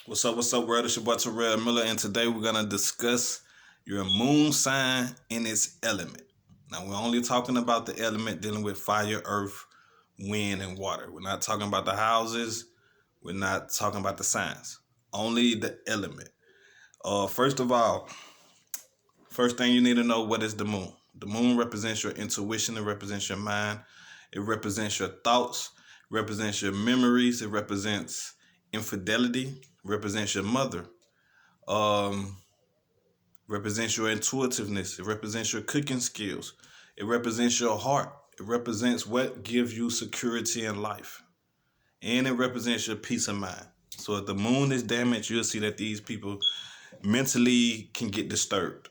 What's up, world? It's your boy Terrell Miller, and today we're gonna discuss your moon sign and its element. Now, we're only talking about the element dealing with fire, earth, wind, and water. We're not talking about the houses. We're not talking about the signs. Only the element. First of all, first thing you need to know, what is the moon? The moon represents your intuition. It represents your mind. It represents your thoughts. It represents your memories. It represents infidelity. It represents your mother. Um, Represents your intuitiveness. It represents your cooking skills. It represents your heart. It represents what gives you security in life. And it represents your peace of mind. So if the moon is damaged, you'll see that these people mentally can get disturbed.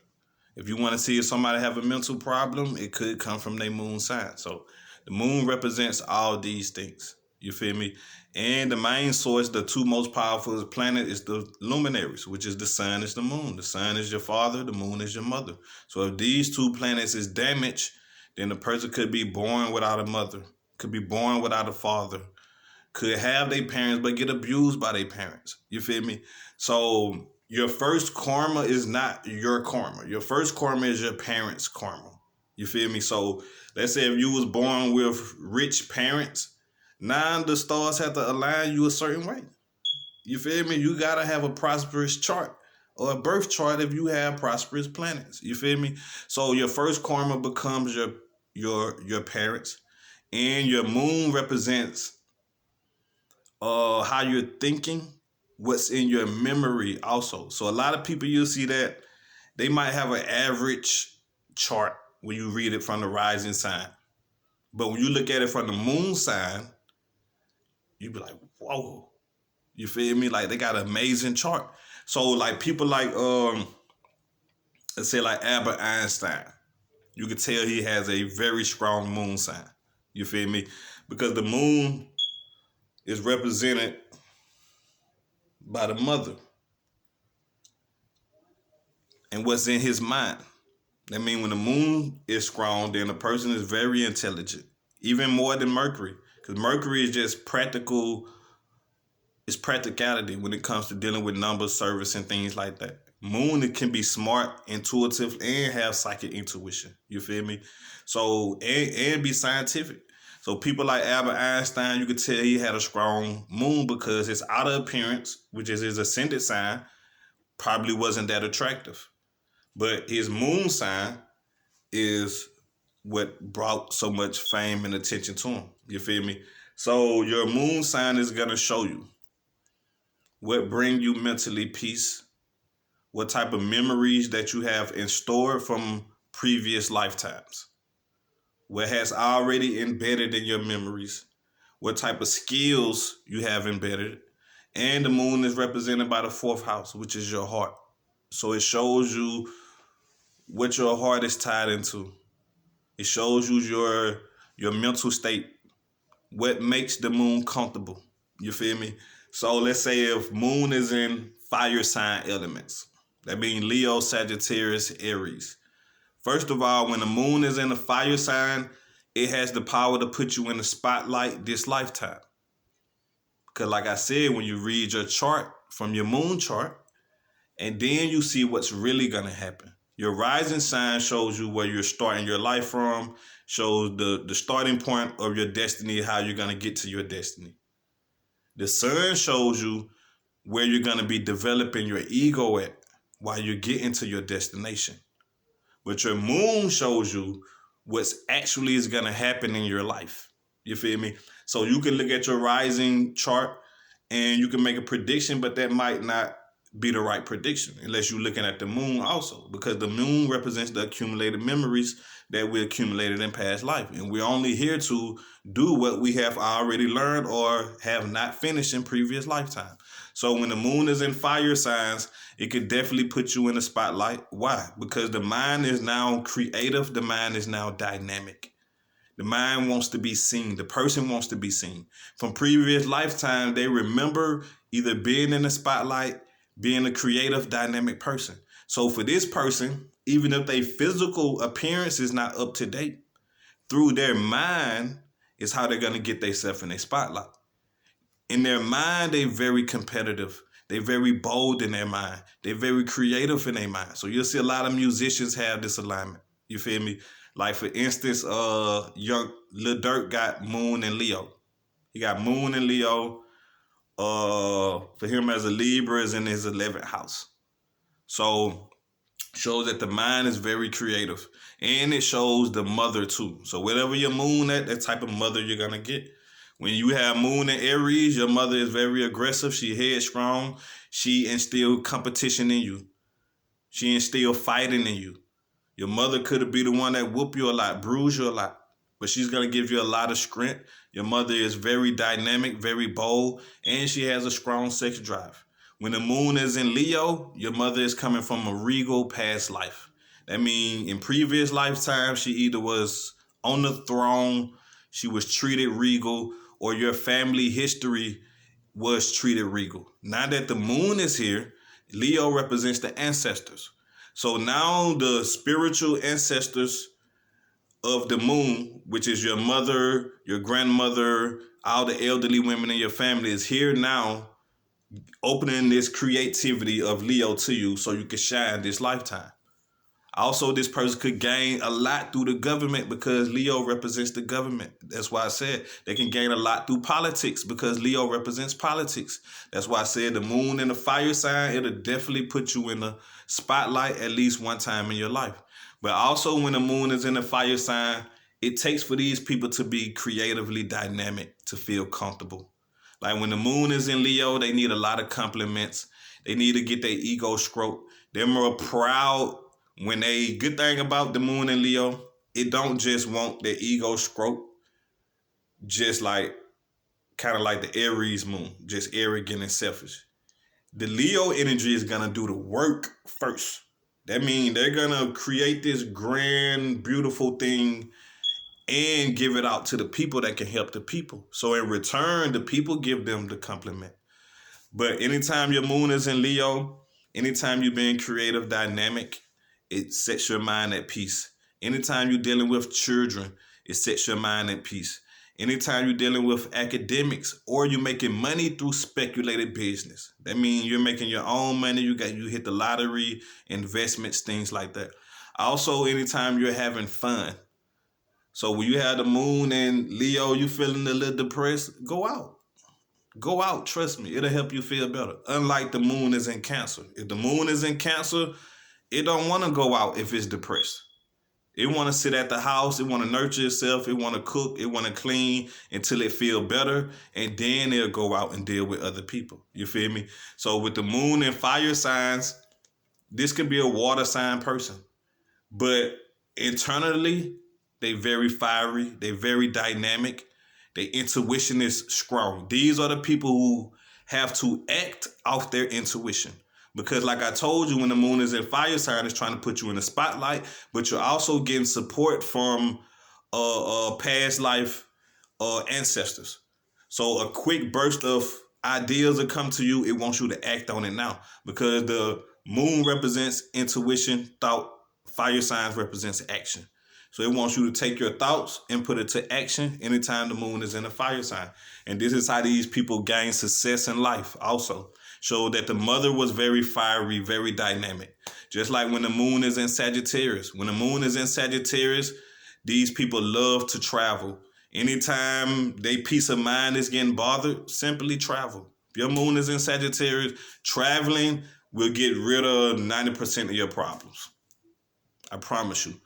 If you want to see if somebody have a mental problem, it could come from their moon sign. So the moon represents all these things. You feel me? And the main source, the two most powerful planet is the luminaries, which is the sun is the moon. The sun is your father, the moon is your mother. So if these two planets is damaged, then the person could be born without a mother, could be born without a father, could have their parents but get abused by their parents. You feel me? So your first karma is not your karma. Your first karma is your parents' karma. You feel me? So let's say if you was born with rich parents, now the stars have to align you a certain way. You feel me? You gotta have a prosperous chart or a birth chart if you have prosperous planets. You feel me? So your first karma becomes your parents, and your moon represents how you're thinking, what's in your memory also. So a lot of people, you'll see that they might have an average chart when you read it from the rising sign. But when you look at it from the moon sign, you be like, whoa. You feel me? Like they got an amazing chart. So like people like let's say like Albert Einstein, you could tell he has a very strong moon sign. You feel me? Because the moon is represented by the mother and what's in his mind. That means when the moon is strong, then the person is very intelligent, even more than Mercury. Because Mercury is just practical, it's practicality when it comes to dealing with numbers, service, and things like that. Moon, it can be smart, intuitive, and have psychic intuition. You feel me? So, and be scientific. So people like Albert Einstein, you could tell he had a strong moon because his outer appearance, which is his ascendant sign, probably wasn't that attractive. But his moon sign is what brought so much fame and attention to him. You feel me? So your moon sign is gonna show you what bring you mentally peace, what type of memories that you have in store from previous lifetimes, what has already embedded in your memories, what type of skills you have embedded. And the moon is represented by the fourth house, which is your heart. So it shows you what your heart is tied into. It shows you your mental state, what makes the moon comfortable. You feel me? So let's say if moon is in fire sign elements, that means Leo, Sagittarius, Aries. First of all, when the moon is in a fire sign, it has the power to put you in the spotlight this lifetime. Because like I said, when you read your chart from your moon chart, and then you see what's really going to happen. Your rising sign shows you where you're starting your life from, shows the starting point of your destiny, how you're going to get to your destiny. The sun shows you where you're going to be developing your ego at while you're getting to your destination. But your moon shows you what's actually is going to happen in your life. You feel me? So you can look at your rising chart and you can make a prediction, but that might not be the right prediction unless you're looking at the moon also, because the moon represents the accumulated memories that we accumulated in past life, and we're only here to do what we have already learned or have not finished in previous lifetime. So when the moon is in fire signs, it could definitely put you in the spotlight. Why? Because the mind is now creative, the mind is now dynamic. The mind wants to be seen. The person wants to be seen. From previous lifetime, they remember either being in the spotlight, being a creative, dynamic person. So for this person, even if their physical appearance is not up to date, through their mind is how they're going to get themselves in a spotlight. In their mind, they're very competitive. They're very bold in their mind. They're very creative in their mind. So you'll see a lot of musicians have this alignment. You feel me? Like for instance, young Lil Durk got Moon and Leo. He got Moon and Leo. For him as a Libra is in his 11th house. So shows that the mind is very creative. And it shows the mother too. So whatever your moon at, that type of mother you're gonna get. When you have Moon in Aries, your mother is very aggressive. She headstrong. She instill competition in you. She instill fighting in you. Your mother could be the one that whoop you a lot, bruise you a lot, but she's going to give you a lot of strength. Your mother is very dynamic, very bold, and she has a strong sex drive. When the moon is in Leo, your mother is coming from a regal past life. That means in previous lifetimes, she either was on the throne, she was treated regal, or your family history was treated regal. Now that the moon is here, Leo represents the ancestors. So now the spiritual ancestors of the moon, which is your mother, your grandmother, all the elderly women in your family, is here now, opening this creativity of Leo to you so you can shine this lifetime. Also, this person could gain a lot through the government because Leo represents the government. That's why I said they can gain a lot through politics because Leo represents politics. That's why I said the moon in the fire sign, it'll definitely put you in the spotlight at least one time in your life. But also when the moon is in the fire sign, it takes for these people to be creatively dynamic to feel comfortable. Like when the moon is in Leo, they need a lot of compliments. They need to get their ego stroked. They're more proud. When a good thing about the moon in Leo, it don't just want their ego stroked, just like kind of like the Aries moon, just arrogant and selfish. The Leo energy is gonna do the work first. That means they're gonna create this grand, beautiful thing and give it out to the people that can help the people. So in return, the people give them the compliment. But anytime your moon is in Leo, anytime you're being creative, dynamic, it sets your mind at peace. Anytime you're dealing with children, it sets your mind at peace. Anytime you're dealing with academics or you're making money through speculated business. That means you're making your own money. You hit the lottery, investments, things like that. Also, anytime you're having fun. So when you have the moon and Leo, you feeling a little depressed, go out. Go out, trust me. It'll help you feel better. Unlike the moon is in Cancer. If the moon is in Cancer, it don't want to go out if it's depressed. It want to sit at the house. It want to nurture itself. It want to cook. It want to clean until it feel better. And then it'll go out and deal with other people. You feel me? So with the moon and fire signs, this could be a water sign person. But internally, they very fiery. They very dynamic. Their intuition is strong. These are the people who have to act off their intuition. Because like I told you, when the moon is in fire sign, it's trying to put you in the spotlight, but you're also getting support from past life ancestors. So a quick burst of ideas will come to you. It wants you to act on it now because the moon represents intuition, thought. Fire signs represents action. So it wants you to take your thoughts and put it to action anytime the moon is in a fire sign. And this is how these people gain success in life also. Show that the mother was very fiery, very dynamic. Just like when the moon is in Sagittarius. When the moon is in Sagittarius, these people love to travel. Anytime their peace of mind is getting bothered, simply travel. If your moon is in Sagittarius, traveling will get rid of 90% of your problems. I promise you.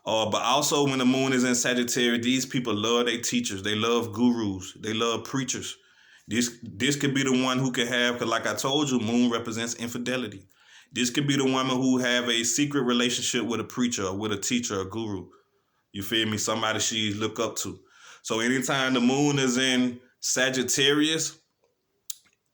But also when the moon is in Sagittarius, these people love their teachers. They love gurus. They love preachers. This could be the one who could have, because like I told you, moon represents infidelity. This could be the woman who have a secret relationship with a preacher or with a teacher or guru. You feel me? Somebody she look up to. So anytime the moon is in Sagittarius,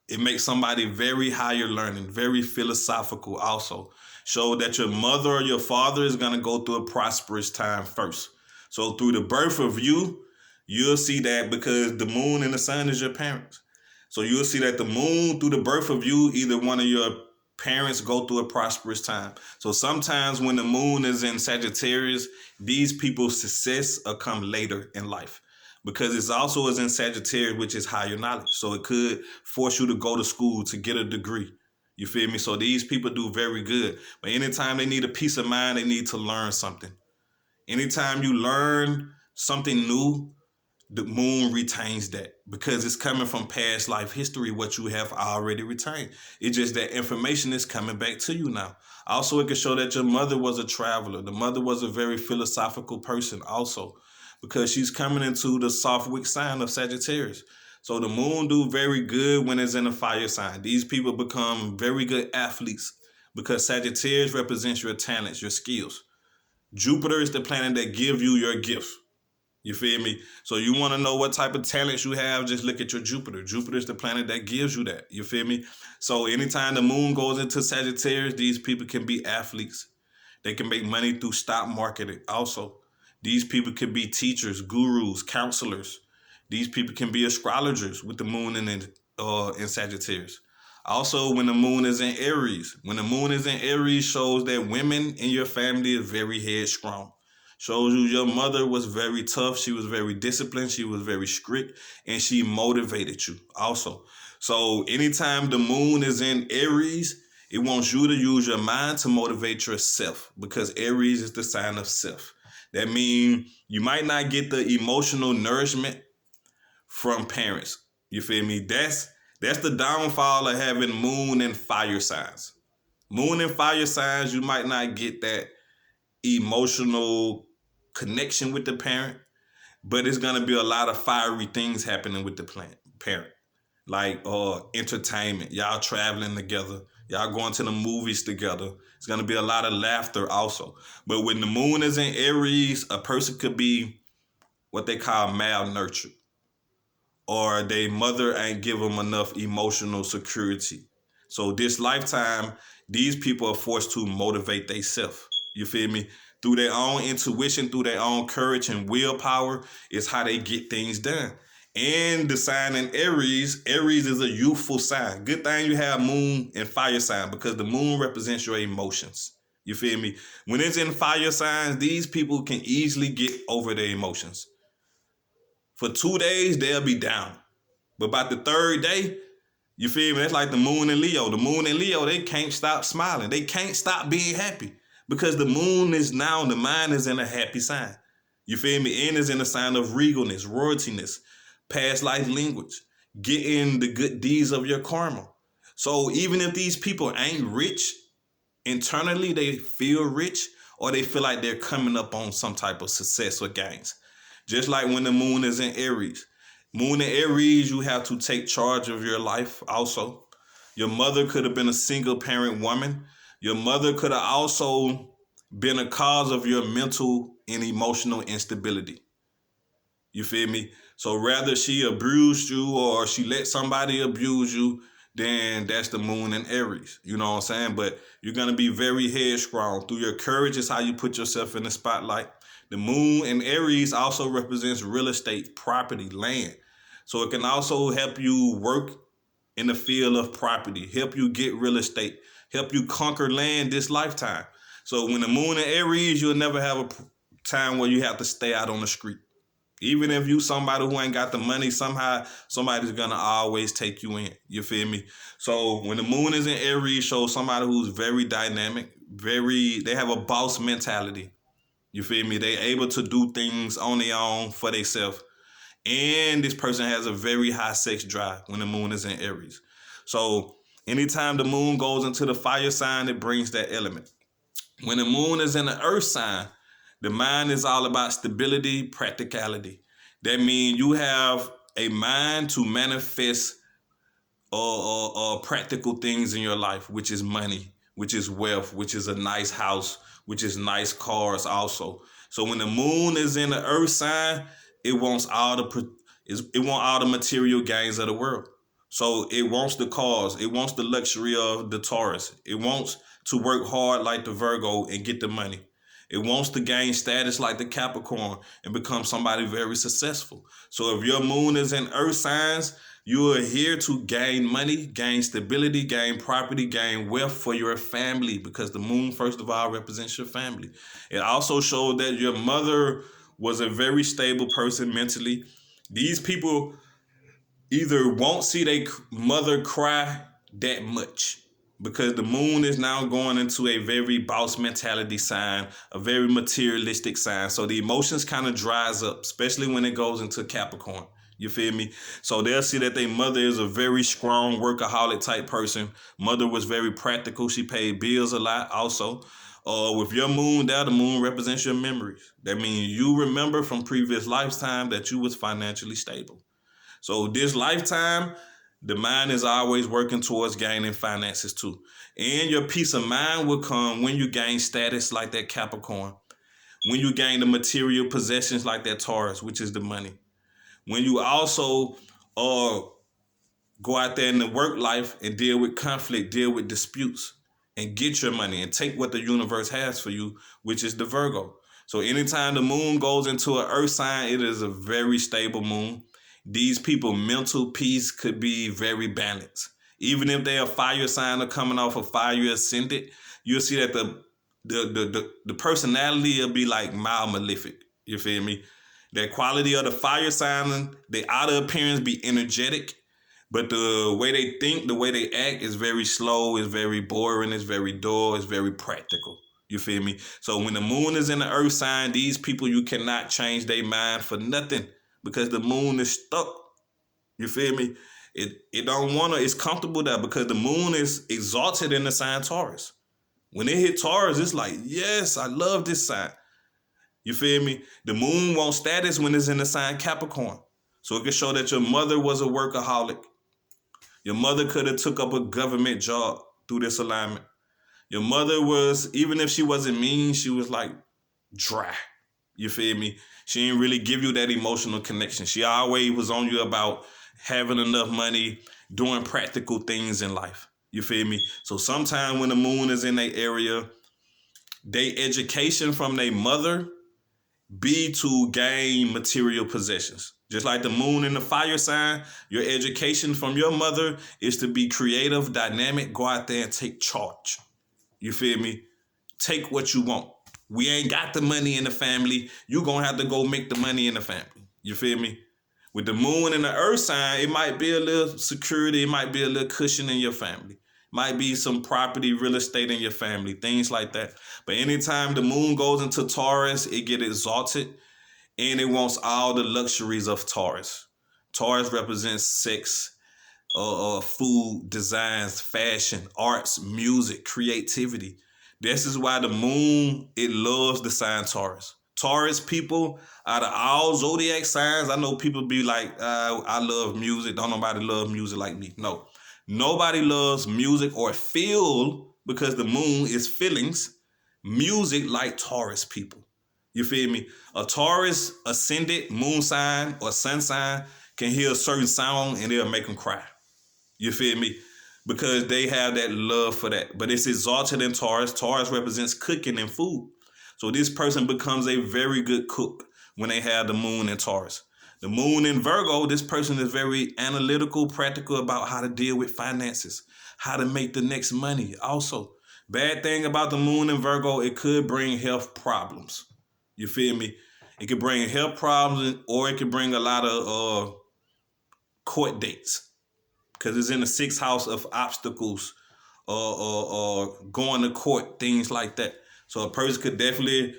it makes somebody very higher learning, very philosophical also. Show that your mother or your father is going to go through a prosperous time first. So through the birth of you, you'll see that because the moon and the sun is your parents. So you'll see that the moon through the birth of you, either one of your parents go through a prosperous time. So sometimes when the moon is in Sagittarius, these people's success will come later in life. because it's also is in Sagittarius, which is higher knowledge. So it could force you to go to school to get a degree. You feel me? So these people do very good. But anytime they need a peace of mind, they need to learn something. Anytime you learn something new, the moon retains that because it's coming from past life history, what you have already retained. It's just that information is coming back to you now. Also, it can show that your mother was a traveler. The mother was a very philosophical person also, because she's coming into the soft wick sign of Sagittarius. So the moon do very good when it's in a fire sign. These people become very good athletes because Sagittarius represents your talents, your skills. Jupiter is the planet that gives you your gifts. You feel me? So you want to know what type of talents you have, just look at your Jupiter. Jupiter is the planet that gives you that. You feel me? So anytime the moon goes into Sagittarius, these people can be athletes. They can make money through stock marketing also. These people could be teachers, gurus, counselors. These people can be astrologers with the moon in Sagittarius. Also, when the moon is in Aries. When the moon is in Aries, shows that women in your family are very headstrong. Shows you your mother was very tough. She was very disciplined. She was very strict. And she motivated you also. So anytime the moon is in Aries, it wants you to use your mind to motivate yourself, because Aries is the sign of self. That means you might not get the emotional nourishment from parents. You feel me? That's the downfall of having moon and fire signs. Moon and fire signs, you might not get that emotional connection with the parent, but it's gonna be a lot of fiery things happening with the parent, like entertainment. Y'all traveling together, y'all going to the movies together. It's gonna be a lot of laughter also. But when the moon is in Aries, a person could be what they call malnurtured, or their mother ain't give them enough emotional security. So this lifetime, these people are forced to motivate themselves. You feel me? Through their own intuition, through their own courage and willpower, is how they get things done. And the sign in Aries, Aries is a youthful sign. Good thing you have moon and fire sign, because the moon represents your emotions. You feel me? When it's in fire signs, these people can easily get over their emotions. For 2 days, they'll be down. But about the third day, you feel me? That's like the moon and Leo. The moon and Leo, they can't stop smiling. They can't stop being happy, because the moon is now, the mind is in a happy sign. You feel me? And is in a sign of regalness, royaltiness, past life language, getting the good deeds of your karma. So even if these people ain't rich, internally they feel rich, or they feel like they're coming up on some type of success or gains. Just like when the moon is in Aries. Moon in Aries, you have to take charge of your life also. Your mother could have been a single parent woman. Your mother could have also been a cause of your mental and emotional instability. You feel me? So rather she abused you or she let somebody abuse you, then that's the moon in Aries. You know what I'm saying? But you're going to be very headstrong. Through your courage is how you put yourself in the spotlight. The moon in Aries also represents real estate, property, land. So it can also help you work in the field of property, help you get real estate, help you conquer land this lifetime. So when the moon in Aries, you'll never have a time where you have to stay out on the street. Even if you somebody who ain't got the money, somehow somebody's gonna always take you in. You feel me? So when the moon is in Aries, shows somebody who's very dynamic, they have a boss mentality. You feel me? They able to do things on their own for themselves. And this person has a very high sex drive when the moon is in Aries. So anytime the moon goes into the fire sign, it brings that element. When the moon is in the earth sign, the mind is all about stability, practicality. That means you have a mind to manifest practical things in your life, which is money, which is wealth, which is a nice house, which is nice cars also. So when the moon is in the earth sign, it wants all the material gains of the world. So it wants the cars, it wants the luxury of the Taurus. It wants to work hard like the Virgo and get the money. It wants to gain status like the Capricorn and become somebody very successful. So if your moon is in earth signs, you are here to gain money, gain stability, gain property, gain wealth for your family, because the moon, first of all, represents your family. It also showed that your mother was a very stable person mentally. These people either won't see their mother cry that much because the moon is now going into a very boss mentality sign, a very materialistic sign. So the emotions kind of dries up, especially when it goes into Capricorn. You feel me? So they'll see that their mother is a very strong workaholic type person. Mother was very practical. She paid bills a lot also. With your moon there, the moon represents your memories. That means you remember from previous lifetime that you was financially stable. So this lifetime, the mind is always working towards gaining finances too. And your peace of mind will come when you gain status like that Capricorn. When you gain the material possessions like that Taurus, which is the money. When you also uh, go out there in the work life and deal with conflict, deal with disputes, and get your money and take what the universe has for you, which is the Virgo. So anytime the moon goes into an earth sign, it is a very stable moon. These people mental peace could be very balanced. Even if they're a fire sign or coming off a fire ascendant, you'll see that the personality will be like mild malefic. You feel me? That quality of the fire sign, the outer appearance be energetic, but the way they think, the way they act is very slow, is very boring, is very dull, is very practical. You feel me? So when the moon is in the earth sign, these people, you cannot change their mind for nothing because the moon is stuck. You feel me? It don't wanna, it's comfortable there because the moon is exalted in the sign Taurus. When it hit Taurus, it's like, yes, I love this sign. You feel me? The moon wants status when it's in the sign Capricorn. So it can show that your mother was a workaholic. Your mother could have took up a government job through this alignment. Your mother was, even if she wasn't mean, she was like dry. You feel me? She didn't really give you that emotional connection. She always was on you about having enough money, doing practical things in life. You feel me? So sometimes when the moon is in their area, they education from their mother be to gain material possessions. Just like the moon in the fire sign, your education from your mother is to be creative, dynamic, go out there and take charge. You feel me? Take what you want. We ain't got the money in the family. You gonna have to go make the money in the family. You feel me? With the moon and the earth sign, it might be a little security, it might be a little cushion in your family. Might be some property, real estate in your family, things like that. But anytime the moon goes into Taurus, it get exalted and it wants all the luxuries of Taurus. Taurus represents sex, food, designs, fashion, arts, music, creativity. This is why the moon, it loves the sign Taurus. Taurus people, out of all zodiac signs, I know people be like, I love music. Don't nobody love music like me. No. Nobody loves music or feel, because the moon is feelings, music like Taurus people. You feel me? A Taurus ascendant moon sign or sun sign can hear a certain sound and it'll make them cry. You feel me? Because they have that love for that. But it's exalted in Taurus. Taurus represents cooking and food. So this person becomes a very good cook when they have the moon in Taurus. The moon in Virgo, this person is very analytical, practical about how to deal with finances, how to make the next money. Also, bad thing about the moon in Virgo, it could bring health problems. You feel me? It could bring health problems, or it could bring a lot of court dates because it's in the sixth house of obstacles or going to court, things like that. So a person could definitely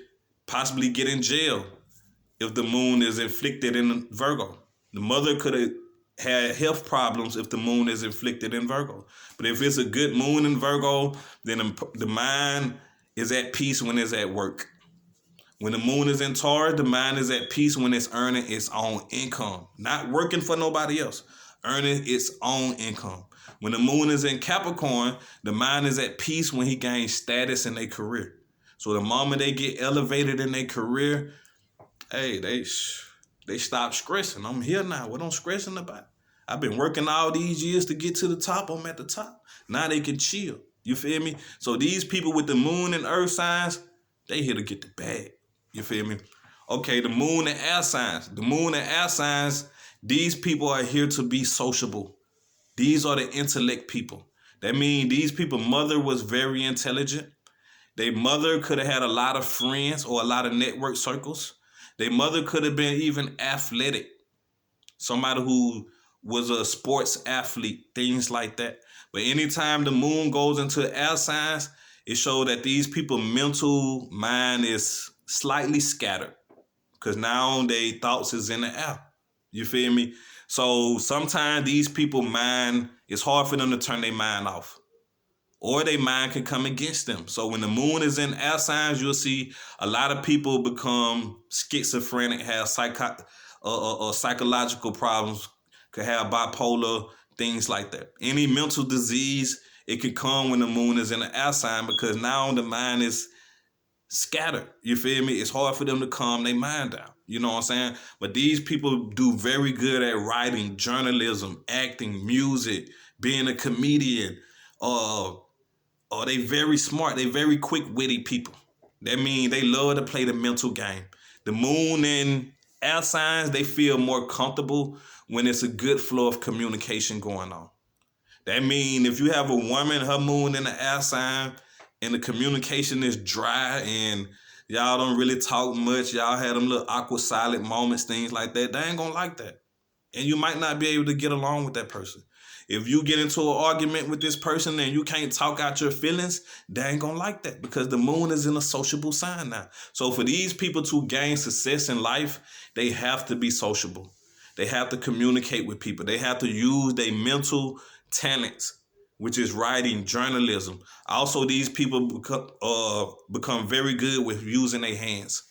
possibly get in jail if the moon is inflicted in Virgo. The mother could have had health problems if the moon is inflicted in Virgo. But if it's a good moon in Virgo, then the mind is at peace when it's at work. When the moon is in Taurus, the mind is at peace when it's earning its own income. Not working for nobody else, earning its own income. When the moon is in Capricorn, the mind is at peace when he gains status in their career. So the moment they get elevated in their career, hey, they stop stressing. I'm here now. What I'm stressing about? I've been working all these years to get to the top. I'm at the top. Now they can chill. You feel me? So these people with the moon and earth signs, they here to get the bag. You feel me? Okay, the moon and air signs. The moon and air signs, these people are here to be sociable. These are the intellect people. That means these people, mother was very intelligent. Their mother could have had a lot of friends or a lot of network circles. Their mother could have been even athletic. somebody who was a sports athlete, things like that. But anytime the moon goes into air signs, it shows that these people mental mind is slightly scattered because now they thoughts is in the air. You feel me? So sometimes these people mind, it's hard for them to turn their mind off, or their mind can come against them. So when the moon is in air signs, you'll see a lot of people become schizophrenic, have psychological problems, could have bipolar, things like that. Any mental disease, it could come when the moon is in an air sign because now the mind is scattered. You feel me? It's hard for them to calm their mind down. You know what I'm saying? But these people do very good at writing, journalism, acting, music, being a comedian. They very smart. They very quick witty people. That means they love to play the mental game. The moon and air signs, they feel more comfortable when it's a good flow of communication going on. That means if you have a woman, her moon in the air sign, and the communication is dry and y'all don't really talk much, y'all had them little awkward silent moments, things like that, they ain't gonna like that. And you might not be able to get along with that person. If you get into an argument with this person and you can't talk out your feelings, they ain't gonna like that because the moon is in a sociable sign now. So for these people to gain success in life, they have to be sociable. They have to communicate with people. They have to use their mental talents, which is writing, journalism. Also, these people become very good with using their hands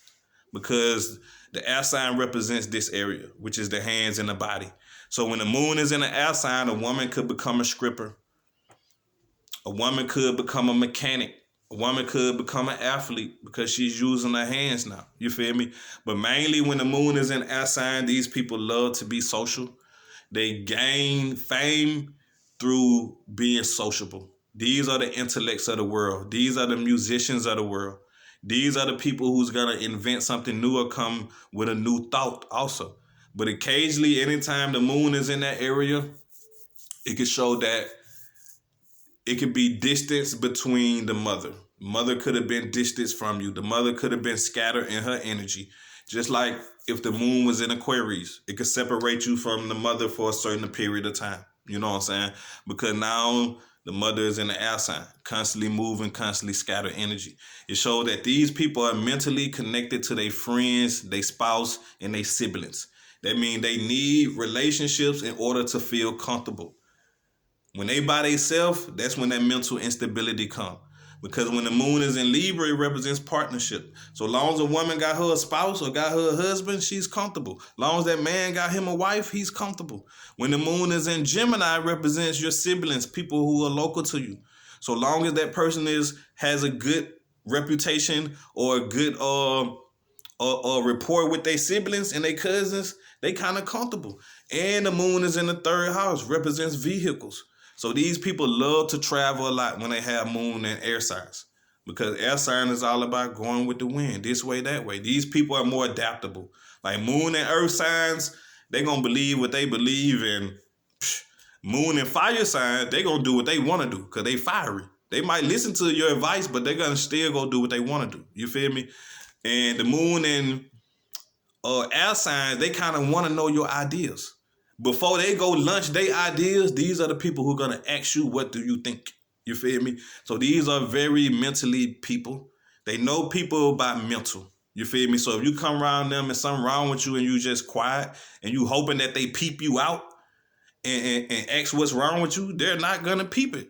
because the air sign represents this area, which is the hands and the body. So when the moon is in the air sign, a woman could become a stripper. A woman could become a mechanic. A woman could become an athlete because she's using her hands now. You feel me? But mainly when the moon is in air sign, these people love to be social. They gain fame through being sociable. These are the intellects of the world. These are the musicians of the world. These are the people who's going to invent something new or come with a new thought also. But occasionally, anytime the moon is in that area, it could show that it could be distance between the mother. Mother could have been distance from you. The mother could have been scattered in her energy. Just like if the moon was in Aquarius, it could separate you from the mother for a certain period of time. You know what I'm saying? Because now the mother is in the air sign, constantly moving, constantly scattered energy. It shows that these people are mentally connected to their friends, their spouse, and their siblings. That means they need relationships in order to feel comfortable. When they by themselves, that's when that mental instability comes. Because when the moon is in Libra, it represents partnership. So long as a woman got her a spouse or got her a husband, she's comfortable. Long as that man got him a wife, he's comfortable. When the moon is in Gemini, it represents your siblings, people who are local to you. So long as that person has a good reputation or a good rapport with their siblings and their cousins, they kind of comfortable. And the moon is in the third house, represents vehicles. So these people love to travel a lot when they have moon and air signs because air sign is all about going with the wind, this way, that way. These people are more adaptable. Like moon and earth signs, they're going to believe what they believe in. Moon and fire signs, they're going to do what they want to do because they fiery. They might listen to your advice, but they're going to still go do what they want to do. You feel me? And the moon and air signs, they kind of want to know your ideas. Before they go launch their ideas, these are the people who are going to ask you, what do you think? You feel me? So these are very mentally people. They know people by mental. You feel me? So if you come around them and something wrong with you and you just quiet and you hoping that they peep you out and ask what's wrong with you, they're not going to peep it.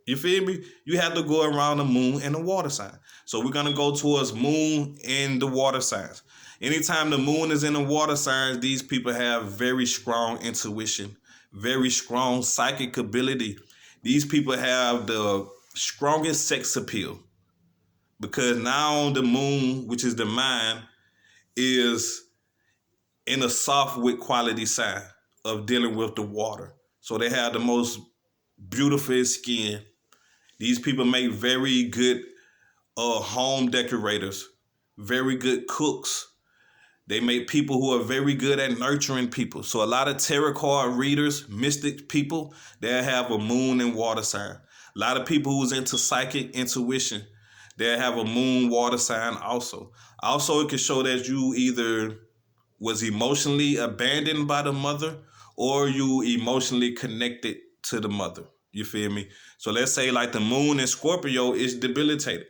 You feel me? You have to go around the moon and the water sign. So we're going to go towards moon and the water signs. Anytime the moon is in the water signs, these people have very strong intuition, very strong psychic ability. These people have the strongest sex appeal because now the moon, which is the mind, is in a soft with quality sign of dealing with the water. So they have the most beautiful skin. These people make very good home decorators, very good cooks. They make people who are very good at nurturing people. So a lot of tarot card readers, mystic people, they have a moon and water sign. A lot of people who's into psychic intuition, they have a moon water sign also. Also, it can show that you either was emotionally abandoned by the mother, or you emotionally connected to the mother. You feel me? So let's say like the moon in Scorpio is debilitated,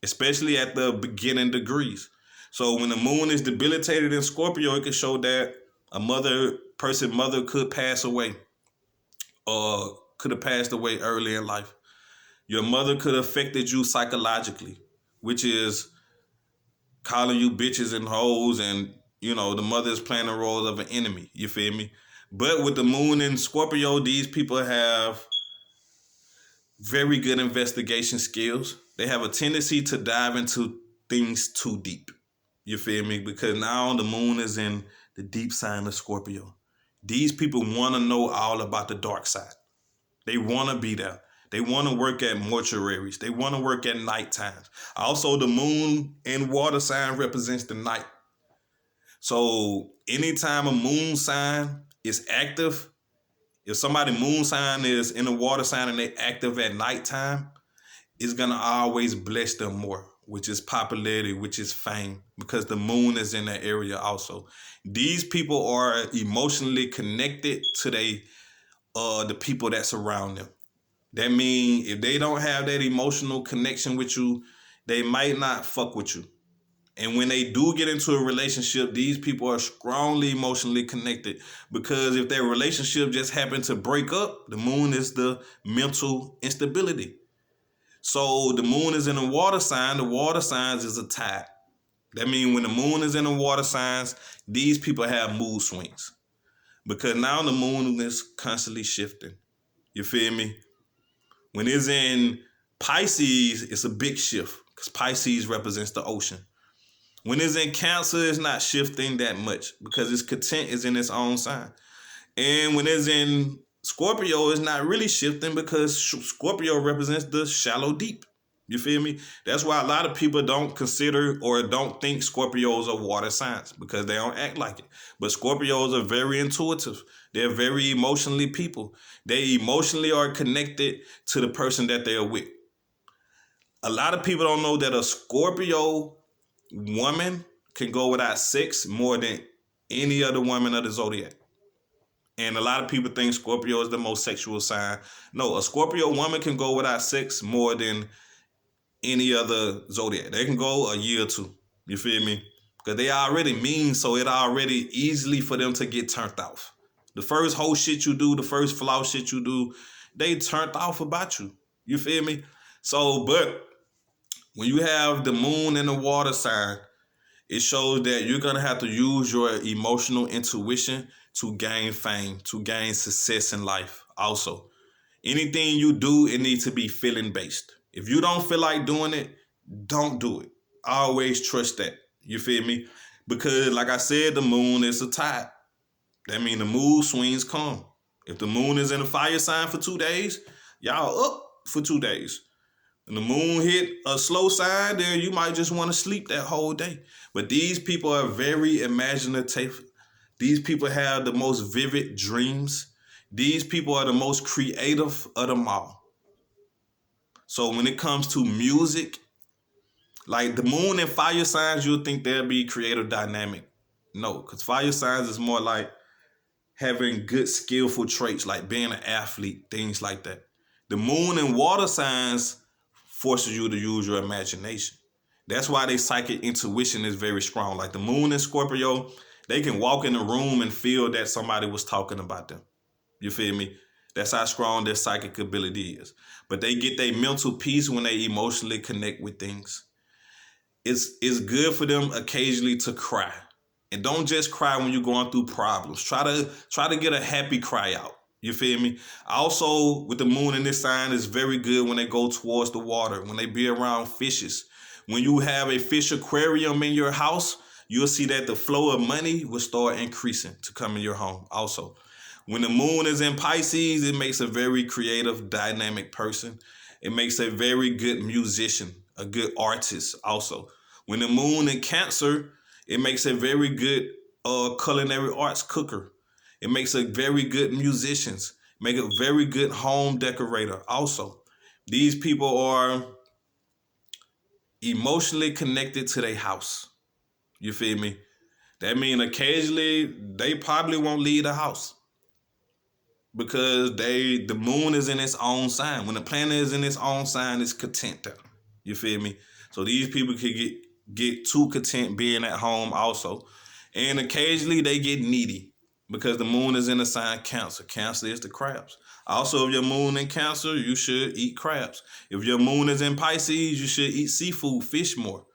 especially at the beginning degrees. So when the moon is debilitated in Scorpio, it can show that a mother could pass away, or could have passed away early in life. Your mother could have affected you psychologically, which is calling you bitches and hoes, and the mother is playing the role of an enemy. You feel me? But with the moon in Scorpio, these people have very good investigation skills. They have a tendency to dive into things too deep. You feel me? Because now the moon is in the deep sign of Scorpio. These people want to know all about the dark side. They want to be there. They want to work at mortuaries. They want to work at night times. Also, the moon in water sign represents the night. So anytime a moon sign is active, if somebody moon sign is in a water sign and they active at nighttime, it's going to always bless them more, which is popularity, which is fame, because the moon is in that area also. These people are emotionally connected to the people that surround them. That means if they don't have that emotional connection with you, they might not fuck with you. And when they do get into a relationship, these people are strongly emotionally connected, because if their relationship just happened to break up, the moon is the mental instability. So the moon is in a water sign. The water signs is a tide. That means when the moon is in the water signs, these people have mood swings, because now the moon is constantly shifting. You feel me? When it's in Pisces, it's a big shift, because Pisces represents the ocean. When it's in Cancer, it's not shifting that much, because its content is in its own sign. And when it's in Scorpio, it's not really shifting, because Scorpio represents the shallow deep. You feel me? That's why a lot of people don't consider or don't think Scorpios are water signs, because they don't act like it. But Scorpios are very intuitive. They're very emotionally people. They emotionally are connected to the person that they're with. A lot of people don't know that a Scorpio woman can go without sex more than any other woman of the zodiac. And a lot of people think Scorpio is the most sexual sign. No, a Scorpio woman can go without sex more than any other zodiac. They can go a year or two. You feel me? Because they already mean, so it already easily for them to get turned off. The first whole shit you do, the first flaw shit you do, they turned off about you. You feel me? So, but when you have the moon in the water sign, it shows that you're going to have to use your emotional intuition to gain fame, to gain success in life. Also, anything you do, it needs to be feeling based. If you don't feel like doing it, don't do it. Always trust that. You feel me? Because like I said, the moon is a tide. That means the mood swings come. If the moon is in a fire sign for 2 days, y'all up for 2 days. When the moon hit a slow sign, then you might just want to sleep that whole day. But these people are very imaginative. These people have the most vivid dreams. These people are the most creative of them all. So when it comes to music, like the moon and fire signs, you'll think there'll be creative dynamic. No, because fire signs is more like having good skillful traits, like being an athlete, things like that. The moon and water signs forces you to use your imagination. That's why their psychic intuition is very strong. Like the moon in Scorpio, they can walk in a room and feel that somebody was talking about them. You feel me? That's how strong their psychic ability is. But they get their mental peace when they emotionally connect with things. It's good for them occasionally to cry. And don't just cry when you're going through problems. Try to get a happy cry out. You feel me? Also, with the moon in this sign, it's very good when they go towards the water, when they be around fishes. When you have a fish aquarium in your house, you'll see that the flow of money will start increasing to come in your home. Also, when the moon is in Pisces, it makes a very creative, dynamic person. It makes a very good musician, a good artist also. When the moon in Cancer, it makes a very good culinary arts cooker. It makes a very good musicians, make a very good home decorator also. These people are emotionally connected to their house. You feel me? That means occasionally they probably won't leave the house because the moon is in its own sign. When the planet is in its own sign, it's content there. You feel me? So these people could get too content being at home also. And occasionally they get needy because the moon is in the sign Cancer. Cancer is the crabs. Also, if your moon in Cancer, you should eat crabs. If your moon is in Pisces, you should eat seafood, fish more.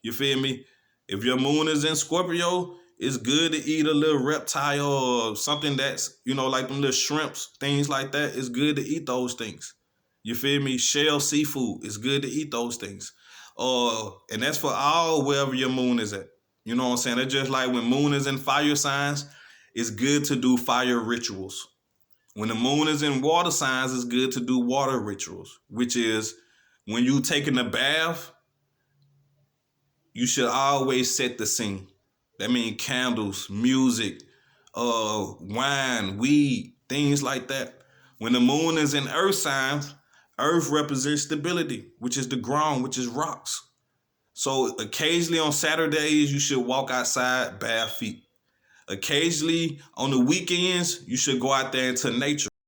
You feel me? If your moon is in Scorpio, it's good to eat a little reptile or something that's, like them little shrimps, things like that. It's good to eat those things. You feel me? Shell seafood. It's good to eat those things. And that's for all wherever your moon is at. You know what I'm saying? It's just like when moon is in fire signs, it's good to do fire rituals. When the moon is in water signs, it's good to do water rituals, which is when you taking a bath, you should always set the scene. That means candles, music, wine, weed, things like that. When the moon is in earth signs, earth represents stability, which is the ground, which is rocks. So occasionally on Saturdays, you should walk outside bare feet. Occasionally on the weekends, you should go out there into nature.